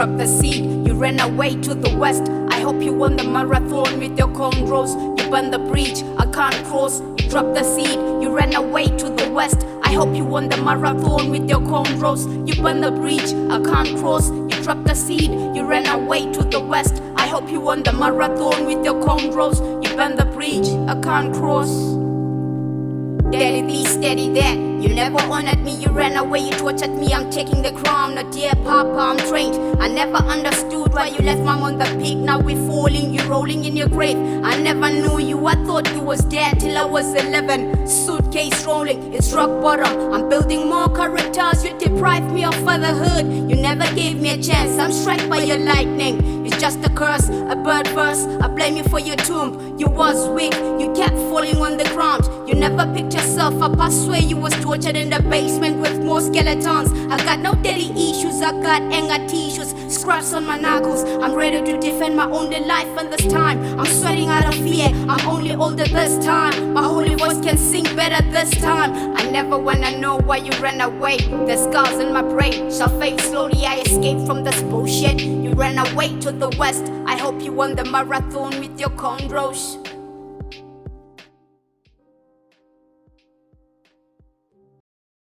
dropped the seed, you ran away to the west. I hope you won the marathon with your cornrows. You burned the bridge, I can't cross. You dropped the seed, you ran away to the west. I hope you won the marathon with your cornrows. You burned the bridge, I can't cross. You dropped the seed, you ran away to the west. I hope you won the marathon with your cornrows. You burned the bridge, I can't cross. Steady this, steady that. You never honored me, you ran away, you tortured me. I'm taking the crown, not dear papa, I'm trained. I never understood why you left mom on the peak. Now we're falling, you're rolling in your grave. I never knew you, I thought you was dead till I was 11. Suitcase rolling, it's rock bottom. I'm building more characters, you deprived me of fatherhood. You never gave me a chance, I'm struck by your lightning. It's just a curse, a bird verse. I blame you for your tomb. You was weak, you kept falling on the ground. You never picked yourself up, I swear you was tortured in the basement with more skeletons. I got no daddy issues, I got anger tissues, scratches on my knuckles. I'm ready to defend my only life, and this time I'm sweating out of fear. I'm only older this time, my holy voice can sing better this time. I never wanna know why you ran away. The scars in my brain shall fade slowly. I escaped from this bullshit. You ran away to the west. I hope you won the marathon with your cornrows.